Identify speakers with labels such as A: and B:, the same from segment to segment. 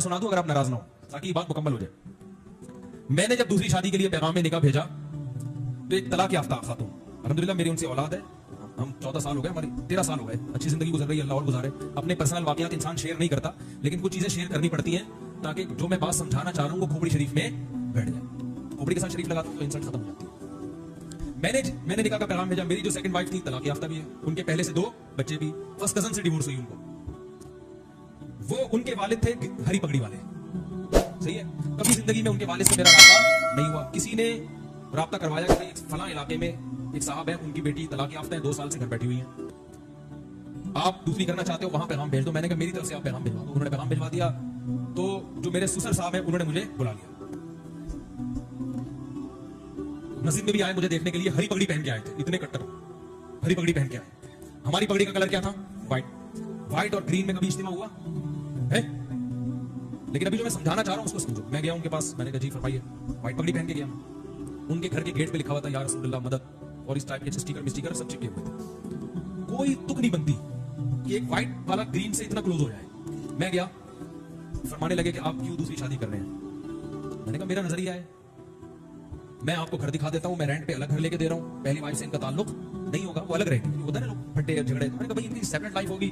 A: सुना दूं अगर आप नाराज ना हो, ताकि ये बात मुकम्मल हो जाए। मैंने जब दूसरी शादी के लिए पैगाम निकाह भेजा तो एक तलाक याफ्ता खातून, अल्हम्दुलिल्लाह मेरी उनसे औलाद है, हम 14 साल हो गए, हमारी 13 साल हो गए, अच्छी जिंदगी गुजर रही है, अल्लाह और गुजारे। अपने पर्सनल वाकयात इंसान शेयर नहीं करता, लेकिन कुछ चीजें शेयर करनी पड़ती हैं ताकि जो मैं बात समझाना चाह रहा हूं वो खोपड़ी शरीफ में बैठ जाए। खोपड़ी के साथ शरीफ लगाता हूं तो इंसल्ट खत्म हो जाती है। मैंने निकाह का पैगाम भेजा। मेरी जो सेकंड वाइफ थी तलाक याफ्ता भी है, उनके पहले से 2 बच्चे भी, फर्स्ट कजन से डिवोर्स हुई उनको। वो उनके वालिद थे हरी पगड़ी वाले, सही है। कभी जिंदगी में उनके वालिद से मेरा रास्ता नहीं हुआ। किसी ने राब्ता करवाया कि भाई फलां इलाके में एक साहब है, उनकी बेटी तलाक याफ्ता है, 2 साल से घर बैठी हुई है, आप दूसरी करना चाहते हो वहां पैगाम भेज दो। मैंने कहा मेरी तरफ से आप पैगाम भिजवा दो। उन्होंने पैगाम भिजवा दिया। तो जो मेरे ससुर साहब है उन्होंने मुझे बुला लिया, मस्जिद में भी आए मुझे देखने के लिए, हरी पगड़ी पहन के आए थे, इतने कट्टर हरी पगड़ी पहन के आए। हमारी पगड़ी का कलर क्या था? व्हाइट और ग्रीन में कभी इज्तिमा हुआ है? लेकिन अभी जो मैं समझाना चाह रहा हूं उसको समझो। मैं गया उनके पास, मैंने कहा जी फरमाइए। व्हाइट पगड़ी पहन के गया। उनके घर के गेट पे लिखा हुआ था या रसूलुल्लाह मदद, और इस टाइप के स्टिकर सब चिपके हुए थे। कोई तुक नहीं बनती कि एक व्हाइट वाला ग्रीन से इतना क्लोज हो जाए। मैं गया, फरमाने लगे कि आप क्यों दूसरी शादी कर रहे हैं? मैंने कहा मेरा नजरिया है, मैं आपको घर दिखा देता हूं, मैं रेंट पे अलग घर लेके दे रहा हूं, पहली वाइफ से इनका ताल्लुक नहीं होगा, वो अलग रहेगी। होता है ना लोग फटे झगड़े। मैंने कहा भाई इनकी सेपरेट लाइफ होगी,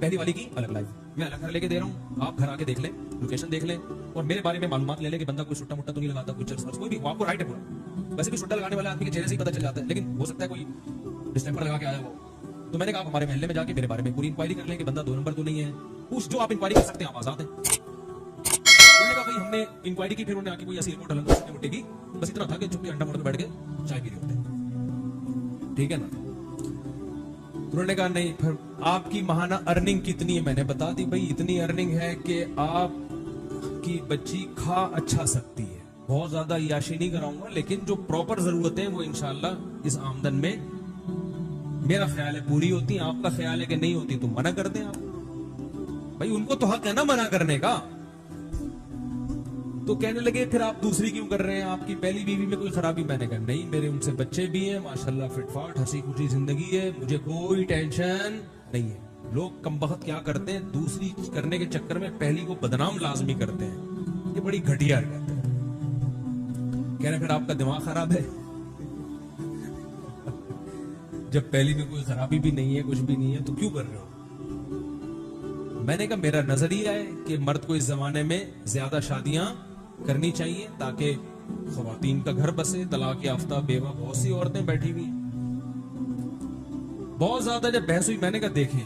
A: पहली वाली की अलग लाइफ, मैं अलग घर लेके दे रहा हूं, आप घर आके देख लें, लोकेशन देख लें, और मेरे बारे में मालूमात ले लें कि बंदा कोई सुट्टा मुट्टा तो नहीं लगाता, कोई चर्च कोई भी, आपको राइट है पूरा। वैसे भी सुट्टा लगाने वाले आदमी के चेहरे से ही पता चल जाता है, लेकिन हो सकता है कोई डिस्टेंपर लगा के आया हो। तो मैंने कहा आप हमारे महल्ले में जाके मेरे बारे में पूरी इंक्वायरी कर लें कि बंदा 2 नंबर तो नहीं है, कुछ जो आप इंक्वायरी कर सकते हैं, आप आजाद हैं। उन्होंने कहा भाई हमने इंक्वायरी की, फिर उन्होंने आके कोई ऐसी रिपोर्ट अलग से मुट्टी की, बस इतना था कि चुपके अंडा मोड़ में बैठ के चाय पी रहे होते, ठीक है ना। उन्होंने कहा नहीं, फिर आपकी महाना अर्निंग कितनी है? मैंने बता दी भाई इतनी अर्निंग है कि आपकी बच्ची खा अच्छा सकती है, बहुत ज्यादा याशी नहीं कराऊंगा, लेकिन जो प्रॉपर जरूरतें हैं वो इंशाल्लाह इस आमदन में मेरा ख्याल है पूरी होती है। आपका ख्याल है कि नहीं होती तो मना कर दें आप, भाई उनको तो हक है ना मना करने का। तो कहने लगे फिर आप दूसरी क्यों कर रहे हैं, आपकी पहली बीवी में कोई खराबी? मैंने कहा नहीं, मेरे उनसे बच्चे भी हैं माशाल्लाह, फिटफाट हंसी खुशी जिंदगी है, मुझे कोई टेंशन नहीं है। लोग कमबख्त क्या करते हैं, दूसरी करने के चक्कर में पहली को बदनाम लाजमी करते हैं, ये बड़ी घटिया हरकत है। कह रहे फिर आपका दिमाग खराब है जब पहली में कोई खराबी भी नहीं है, कुछ भी नहीं है, तो क्यों कर रहे हो? मैंने कहा मेरा नजरिया है कि मर्द को इस जमाने में ज्यादा शादियां करनी चाहिए ताकि ख्वातीन का घर बसे। तलाक याफ्ता बेवा बहुत सी औरतें बैठी हुई, बहुत ज्यादा जब बहस हुई, मैंने कहा देखें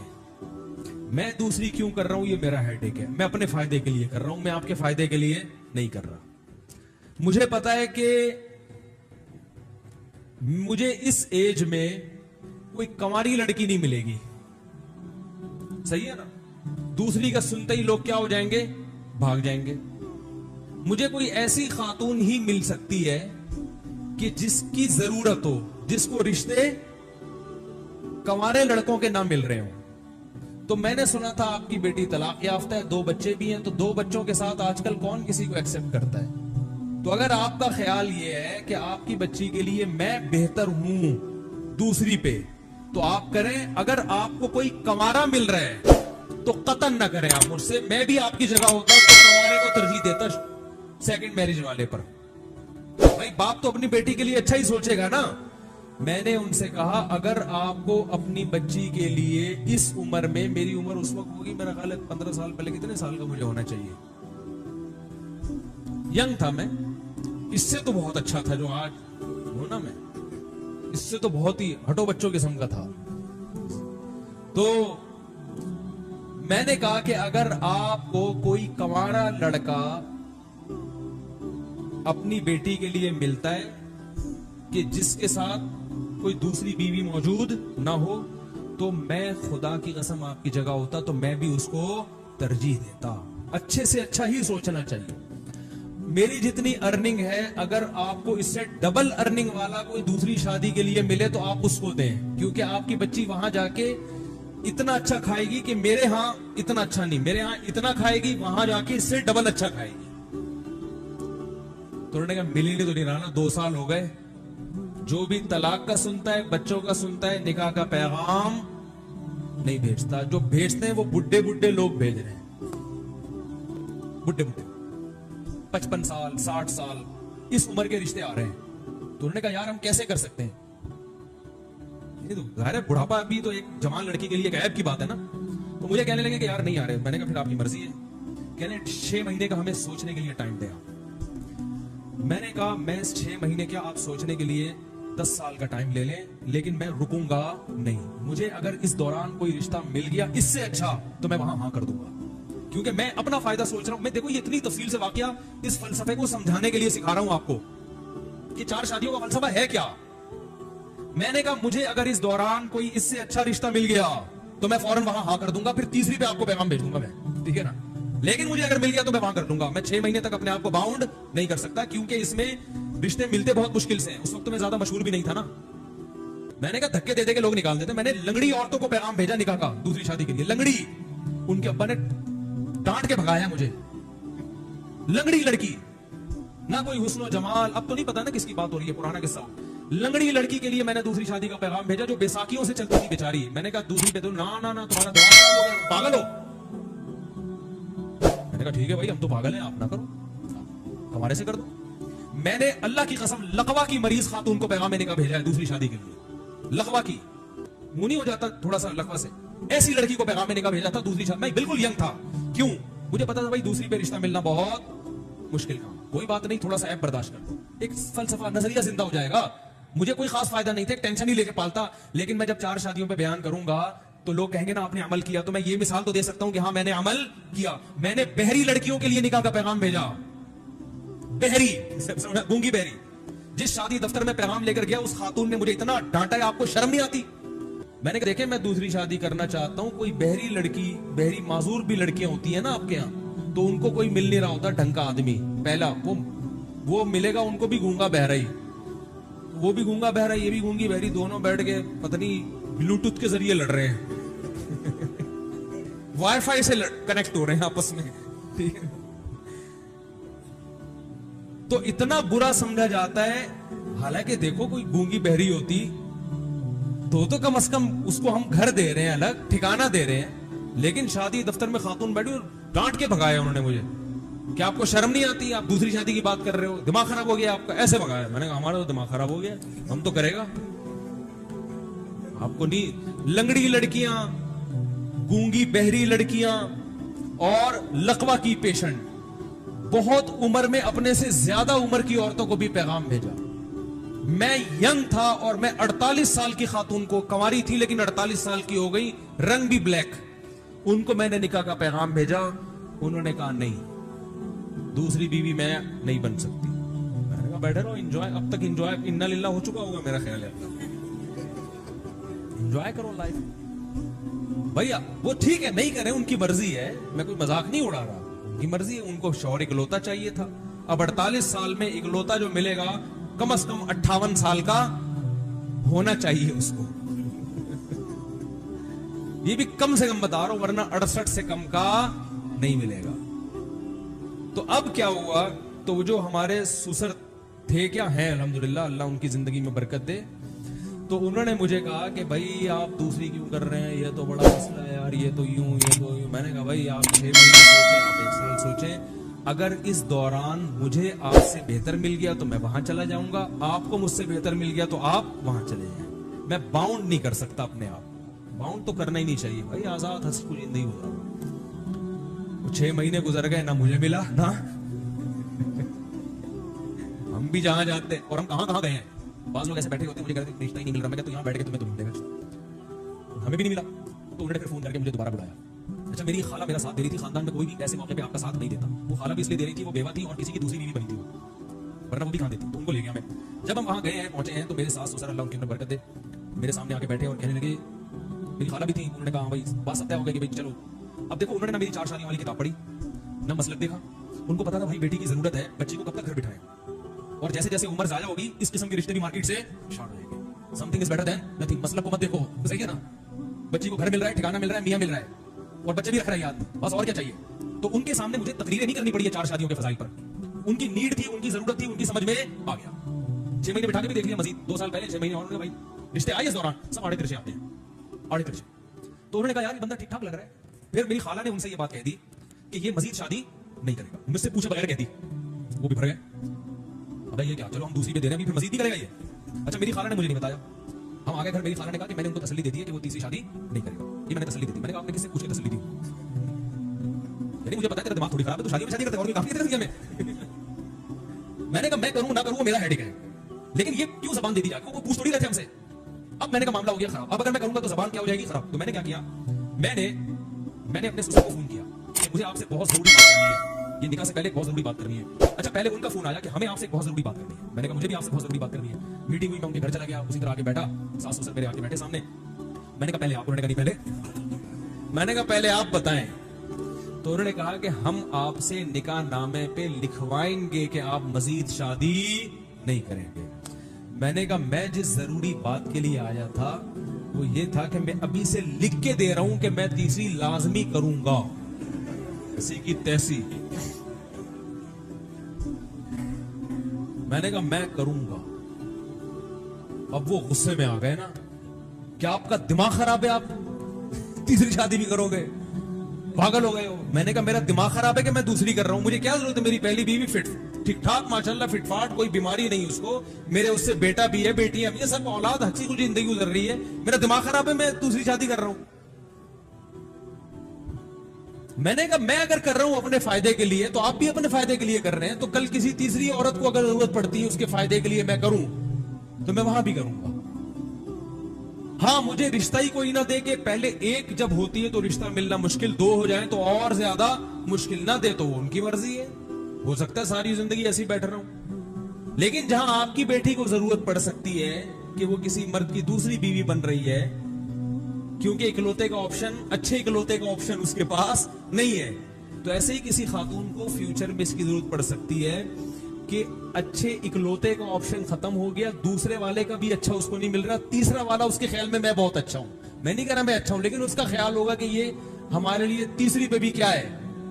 A: मैं दूसरी क्यों कर रहा हूं, ये मेरा हेडेक है, मैं अपने फायदे के लिए कर रहा हूं, मैं आपके फायदे के लिए नहीं कर रहा। मुझे पता है कि मुझे इस एज में कोई कंवारी लड़की नहीं मिलेगी, सही है ना। दूसरी का सुनते ही लोग क्या हो जाएंगे, भाग जाएंगे। मुझे कोई ऐसी खातून ही मिल सकती है कि जिसकी जरूरत हो, जिसको रिश्ते कंवारे लड़कों के ना मिल रहे हो। तो मैंने सुना था आपकी बेटी तलाक याफ्ता है, 2 बच्चे भी हैं, तो 2 बच्चों के साथ आजकल कौन किसी को एक्सेप्ट करता है? तो अगर आपका ख्याल यह है कि आपकी बच्ची के लिए मैं बेहतर हूं दूसरी पे, तो आप करें। अगर आपको कोई कंवारा मिल रहा है तो कतन ना करें आप मुझसे, मैं भी आपकी जगह होता तो कंवारे को तरजीह देता सेकंड मैरिज वाले पर। भाई बाप तो अपनी बेटी के लिए अच्छा ही सोचेगा ना। मैंने उनसे कहा अगर आपको अपनी बच्ची के लिए इस उम्र में, मेरी उम्र उस वक्त होगी मेरा ख्याल है 15 साल पहले, कितने साल का मुझे होना चाहिए, यंग था मैं, इससे तो बहुत अच्छा था जो आज हो ना, मैं इससे तो बहुत ही हटो बच्चों किस्म का था। तो मैंने कहा कि अगर आपको कोई कंवारा लड़का अपनी बेटी के लिए मिलता है कि जिसके साथ कोई दूसरी बीवी मौजूद ना हो, तो मैं खुदा की कसम आपकी जगह होता तो मैं भी उसको तरजीह देता। अच्छे से अच्छा ही सोचना चाहिए। मेरी जितनी अर्निंग है, अगर आपको इससे डबल अर्निंग वाला कोई दूसरी शादी के लिए मिले तो आप उसको दें, क्योंकि आपकी बच्ची वहां जाके इतना अच्छा खाएगी कि मेरे यहां इतना अच्छा नहीं, मेरे यहां इतना खाएगी, वहां जाके इससे डबल अच्छा खाएगी। तो उन्होंने कहा मिलेंगे तो नहीं रहा ना, 2 साल हो गए। जो भी तलाक का सुनता है, बच्चों का सुनता है, निकाह का पैगाम नहीं भेजता। जो भेजते हैं वो बुड्ढे बुड्ढे लोग भेज रहे हैं। बुढ़े बुढ़े 55 साल 60 साल इस उम्र के रिश्ते आ रहे हैं। तो उन्होंने कहा यार हम कैसे कर सकते हैं, ये तो जाहिर है बुढ़ापा भी तो एक जवान लड़की के लिए एक ऐब की बात है ना। तो मुझे कहने लगे कि यार नहीं आ रहे। मैंने कहा फिर आपकी मर्जी है। कहने 6 महीने का हमें सोचने के लिए टाइम दे। मैंने कहा मैं 6 महीने क्या, आप सोचने के लिए 10 साल का टाइम ले लें, लेकिन मैं रुकूंगा नहीं। मुझे अगर इस दौरान कोई रिश्ता मिल गया इससे अच्छा तो मैं वहां हाँ कर दूंगा, क्योंकि मैं अपना फायदा सोच रहा हूं। मैं देखो ये इतनी तफसील से वाकया इस फलसफे को समझाने के लिए सिखा रहा हूं आपको कि 4 शादियों का फलसफा है क्या। मैंने कहा मुझे अगर इस दौरान कोई इससे अच्छा रिश्ता मिल गया तो मैं फौरन वहां हाँ कर दूंगा, फिर तीसरी पे आपको पैगाम भेज दूंगा मैं, ठीक है ना। लेकिन मुझे अगर मिल गया तो मैं वहां कर दूंगा। मैं 6 महीने तक अपने आप को बाउंड नहीं कर सकता, क्योंकि इसमें रिश्ते मिलते बहुत मुश्किल से हैं। उस वक्त मैं ज्यादा मशहूर भी नहीं था ना। मैंने कहा धक्के दे दे के लोग निकाल देते। मैंने लंगड़ी औरतों को पैगाम भेजा निकाह का दूसरी शादी के लिए। लंगड़ी, उनके अब्बा ने डांट के भगाया मुझे। लंगड़ी लड़की, ना कोई हुस्न जमाल, अब तो नहीं पता ना किसकी बात हो रही है, पुराना किस्सा। लंगड़ी लड़की के लिए मैंने दूसरी शादी का पैगाम भेजा जो बैसाखियों से चलती थी बेचारी। मैंने कहा दूसरी पे तो ना ना ना तुम्हारा दिमाग खराब हो गया, पागल हो। मैंने कहा ठीक है भाई हम तो पागल हैं, आप ना करो, हमारे से कर दो। मैंने अल्लाह की कसम लकवा की मरीज खातून को पैगाम मैंने कहा भेजा है दूसरी शादी के लिए। लकवा की, मुंह नहीं हो जाता थोड़ा सा लकवा से, ऐसी लड़की को पैगाम मैंने कहा भेजा था दूसरी शादी। मैं बिल्कुल यंग था, क्यों, मुझे पता था भाई दूसरी पे रिश्ता मिलना बहुत मुश्किल काम। कोई बात नहीं, थोड़ा सा ऐप बर्दाश्त कर दो, एक फलसफा नजरिया जिंदा हो जाएगा। मुझे कोई खास फायदा नहीं था, टेंशन ही लेके पालता। लेकिन मैं जब 4 शादियों पे बयान करूंगा तो लोग कहेंगे ना आपने अमल किया। तो मैं ये मिसाल तो दे सकता हूं कि हाँ मैंने अमल किया। मैंने बहरी लड़कियों के लिए निकाह का पैगाम भेजा। बहरी, गूंगी बहरी, जिस शादी दफ्तर में पैगाम लेकर गया उस खातून ने मुझे इतना डांटा है, आपको शर्म नहीं आती। मैंने कहा देखे मैं दूसरी शादी करना चाहता हूं, कोई बहरी लड़की, बहरी माजूर भी लड़कियां होती है ना आपके यहाँ, तो उनको कोई मिल नहीं रहा होता ढंग का आदमी। पहला वो मिलेगा उनको भी गूंगा बहरा ही, वो भी गूंगा बहरा, ये भी गूंगी बहरी, दोनों बैठ के पता नहीं ब्लूटूथ के जरिए लड़ रहे हैं वाईफाई से कनेक्ट हो रहे हैं आपस में, ठीक है। तो इतना बुरा समझा जाता है। हालांकि देखो कोई गूंगी बहरी होती तो कम से कम उसको हम घर दे रहे हैं, अलग ठिकाना दे रहे हैं। लेकिन शादी दफ्तर में खातून बैठी और डांट के भगाया उन्होंने मुझे, क्या आपको शर्म नहीं आती, आप दूसरी शादी की बात कर रहे हो, दिमाग खराब हो गया आपका, ऐसे भगाया। मैंने कहा हमारा तो दिमाग खराब हो गया, हम तो करेगा, आपको नहीं। लंगड़ी लड़कियां, गूंगी बहरी लड़कियां और लकवा की पेशेंट, बहुत उम्र में अपने से ज्यादा उम्र की औरतों को भी पैगाम भेजा। मैं यंग था और मैं 48 साल की खातून को, कंवारी थी लेकिन 48 साल की हो गई, रंग भी ब्लैक, उनको मैंने निकाह का पैगाम भेजा। उन्होंने कहा नहीं, दूसरी बीवी मैं नहीं बन सकती। मैंने कहा बैठे रहो, एंजॉय, अब तक एंजॉय इन्ना लिल्ला हो चुका होगा मेरा ख्याल है, एंजॉय करो लाइफ। भैया वो ठीक है, नहीं करें, उनकी मर्जी है, मैं कोई मजाक नहीं उड़ा रहा, उनकी मर्जी है। उनको शौहर इकलौता चाहिए था। अब 48 साल में इकलौता जो मिलेगा कम से कम 58 साल का होना चाहिए उसको ये भी कम से कम बता रहा हूं, वरना 68 से कम का नहीं मिलेगा। तो अब क्या हुआ, तो जो हमारे ससुर थे, क्या हैं अल्हम्दुलिल्लाह, अल्लाह उनकी जिंदगी में बरकत दे, तो उन्होंने मुझे कहा कि भाई आप दूसरी क्यों कर रहे हैं, ये तो बड़ा मसला है यार, ये तो यूं, ये तो यूं। मैंने कहा भाई आप 6 महीने सोचें, आप 1 साल सोचें, अगर इस दौरान मुझे आपसे बेहतर मिल गया तो मैं वहां चला जाऊंगा, आपको मुझसे बेहतर मिल गया तो आप वहां चले जाएं। मैं बाउंड नहीं कर सकता अपने आप, बाउंड तो करना ही नहीं चाहिए भाई, आजाद हंसी खुशी जिंदगी गुजारो। 6 महीने गुजर गए, ना मुझे मिला ना हम भी जहां जाते, और हम कहां कहां गए हैं। बाज लोग ऐसे बैठे होते हैं, मुझे कहते रिश्ता ही नहीं मिल रहा। मैं कहता तो यहां बैठ के तुम्हें तो मिल जाएगा, हमें भी नहीं मिला। तो उन्होंने फिर फोन करके मुझे दोबारा बुलाया। अच्छा मेरी खाला मेरा साथ दे रही थी, खानदान में कोई भी ऐसे मौके पे आपका साथ नहीं देता। वो खाला भी इसलिए दे रही थी, वो बेवा थी और किसी की दूसरी बीवी बनी थी, वरना वो भी कहां देती, तो उनको ले गया मैं। जब हम वहां गए हैं, पहुंचे हैं, तो मेरे सास ससुर अल्लाह उनकी उम्र बरकत दे मेरे सामने आके बैठे और कहने लगे, मेरी खाला भी थी, उन्होंने कहा भाई बात सत्य हो गई कि भाई चलो। अब देखो उन्होंने ना मेरी 4 शादियों वाली किताब पढ़ी, ना मसलक देखा, उनको पता था भाई बेटी की जरूरत है, बच्ची को कब तक घर बिठाएं, और जैसे जैसे उम्र ज्यादा होगी इस किस्म के रिश्ते भी मार्केट से स्टार्ट हो जाएंगे। Something is better than nothing, मसलक को मत देखो, सही है ना, बच्ची को घर मिल रहा है, ठिकाना मिल रहा है, मियां मिल रहा है, और बच्चे भी रख रहा है याद, बस और क्या चाहिए। तो उनके सामने मुझे तकरीरें नहीं करनी पड़ी है 4 शादियों के फजाइल पर, उनकी नीड थी, उनकी जरूरत थी, उनकी समझ में आ गया। 6 महीने बिठा के भी देख लिया, मजीद 2 साल पहले 6 महीने और भाई रिश्ते आए, इस दौरान सब आड़े तिरछे आते हैं, आड़े तिरछे। तो उन्होंने कहा यार ये बंदा ठीक ठाक लग रहा है। फिर मेरी खाला ने उनसे ये बात कह दी कि ये मजीद शादी नहीं करेगा, मुझसे पूछे बगैर कहती, वो भी भर गए। अबे ये क्या, चलो हम दूसरी पे दे रहे हैं, फिर मजीद भी करेगा ये। अच्छा मेरी खाला ने मुझे नहीं बताया, हम आगे घर, मेरी खाला ने कहा कि मैंने उनको तसल्ली दे दी है कि वो तीसरी शादी नहीं करेगा। ये मैंने तसल्ली दी थी। मैंने कहा आपने किससे पूछ के तसल्ली दी? यानी मुझे पता है तेरा दिमाग थोड़ी खराब है, तो शादी में शादी करते और कोई काम नहीं करते में। मैंने कहा मैं करूं ना करूं वो मेरा हेडेक है, लेकिन ये क्यों जबान दे दी जाके, वो पूछ थोड़ी रहे थे हमसे। अब मैंने कहा मामला हो गया खराब, अब अगर मैं करूंगा तो जबान क्या हो जाएगी खराब। तो मैंने क्या किया, मैंने अपने ससुर को फोन किया कि मुझे आपसे बहुत जरूरी बात करनी है, ये निकाह से पहले बहुत जरूरी बात करनी है। अच्छा पहले उनका फोन आया कि हमें आपसे बहुत जरूरी बात करनी है। मैंने कहा मुझे भी आपसे बहुत जरूरी बात करनी है। मीटिंग हुई, मैं उनके घर चला गया, उसी तरह आके बैठा, सास ससुर मेरे आके बैठे सामने। मैंने कहा पहले आप, उन्होंने कहा नहीं पहले, मैंने कहा पहले आप बताएं। तो उन्होंने कहा कि हम आपसे निकाह नामे पे लिखवाएंगे कि आप मजीद शादी नहीं करेंगे। मैंने कहा मैं जिस जरूरी बात के लिए आया था वो ये था कि मैं अभी से लिख के दे रहा हूं कि मैं तीसरी लाजमी करूंगा, किसी की तैसी। मैंने कहा मैं करूंगा। अब वो गुस्से में आ गए ना, क्या आपका दिमाग खराब है, आप तीसरी शादी भी करोगे, पागल हो गए हो। मैंने कहा मेरा दिमाग खराब है कि मैं दूसरी कर रहा हूं, मुझे क्या जरूरत है, मेरी पहली बीवी फिट ठीक ठाक माशाल्लाह फिटफाट, कोई बीमारी नहीं उसको, मेरे उससे बेटा भी है, बेटी है, ये सब औलाद अच्छी कुछ जिंदगी गुजर रही है, मेरा दिमाग खराब है, मैं दूसरी शादी कर रहा हूं। मैंने कहा मैं अगर कर रहा हूं अपने फायदे के लिए तो आप भी अपने फायदे के लिए कर रहे हैं, तो कल किसी तीसरी औरत को अगर जरूरत पड़ती है उसके फायदे के लिए मैं करूं तो मैं वहां भी करूंगा। हाँ मुझे रिश्ता ही कोई ना दे के पहले एक जब होती है तो रिश्ता मिलना मुश्किल, दो हो जाए तो और ज्यादा मुश्किल, ना दे तो वो उनकी मर्जी है, हो सकता है सारी जिंदगी ऐसी बैठ रहा हूं। लेकिन जहां आपकी बेटी को जरूरत पड़ सकती है कि वो किसी मर्द की दूसरी बीवी बन रही है, क्योंकि इकलौते का ऑप्शन, अच्छे इकलौते का ऑप्शन उसके पास नहीं है, तो ऐसे ही किसी खातून को फ्यूचर में इसकी जरूरत पड़ सकती है कि अच्छे इकलौते का ऑप्शन खत्म हो गया, दूसरे वाले का भी अच्छा उसको नहीं मिल रहा, तीसरा वाला उसके ख्याल में मैं बहुत अच्छा हूं, मैं नहीं कह रहा मैं अच्छा हूं, लेकिन उसका ख्याल होगा कि ये हमारे लिए तीसरी पे भी क्या है,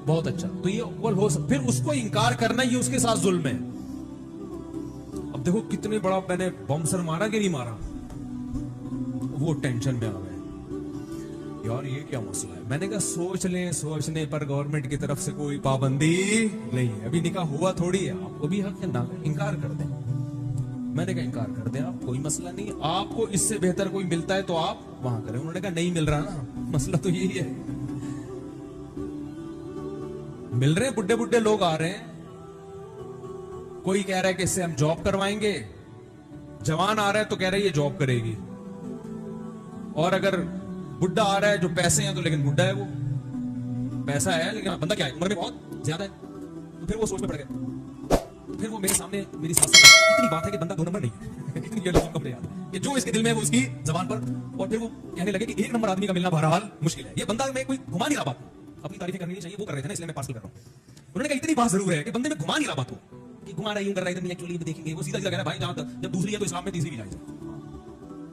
A: बहुत अच्छा, तो ये अव्वल हो सकता, फिर उसको इनकार करना ये उसके साथ जुल्म है। अब देखो कितने बड़ा मैंने बम्सर मारा कि नहीं मारा, वो टेंशन में आ गए यार ये क्या मसला है। मैंने कहा सोच लें, सोचने पर गवर्नमेंट की तरफ से कोई पाबंदी नहीं है, अभी निकाह हुआ थोड़ी है, आपको भी हक है ना इनकार कर दें। मैंने कहा इनकार कर दें आप, कोई मसला नहीं, आपको इससे बेहतर कोई मिलता है तो आप वहां करें। उन्होंने कहा नहीं मिल रहा ना, मसला तो यही है, मिल रहे हैं बुड्ढे बुड्ढे लोग आ रहे हैं, कोई कह रहा है कि इससे हम जॉब करवाएंगे, जवान आ रहा है तो कह रहा है ये जॉब करेगी, और अगर बुड्ढा आ रहा है जो पैसे हैं तो, लेकिन बुड्ढा है वो, पैसा है लेकिन बंदा क्या है, उम्र में बहुत ज्यादा है, तो फिर वो सोच में पड़ गए। तो फिर वो मेरे सामने मेरी सास से इतनी बात है कि बंदा 2 नंबर नहीं है ये लोग कपड़े याद कि जो इसके दिल में है वो उसकी जबान पर, और फिर वो कहने लगे कि 1 नंबर आदमी का मिलना बहरहाल मुश्किल है, ये बंदा में कोई घुमा नहीं रहा बात, अपनी तारीफें करनी चाहिए, वो कर रहे थे ना इसलिए मैं पार्सल कर रहा हूं। उन्होंने कहा इतनी बात जरूर है कि बंदे में घुमा नहीं रहा बात, कि घुमा रहा यूं कर रहा है, एक्चुअली देखेंगे, वो सीधा सीधा कह रहा है भाई जहां तक जब दूसरी है तो इस्लाम में तीसरी भी जायज है।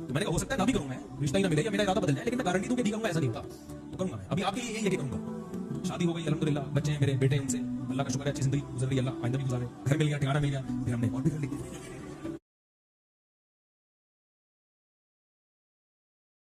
A: तो मैंने कहा हो सकता है ना भी करूं मैं, रिश्ता ही ना मिले या मेरा इरादा बदल जाए, लेकिन मैं गारंटी दूं कि नहीं करूंगा ऐसा नहीं होता, तो करूंगा मैं। अभी आपके लिए यही है कि करूंगा, शादी हो गई अल्हम्दुलिल्लाह, बच्चे हैं मेरे, बेटे उनसे अल्लाह का शुक्र है अच्छी जिंदगी गुजर रही है, अल्लाह आइंदा भी गुजारे, घर मिल गया, ठिकाना मिल गया, फिर हमने और भी कर लिया।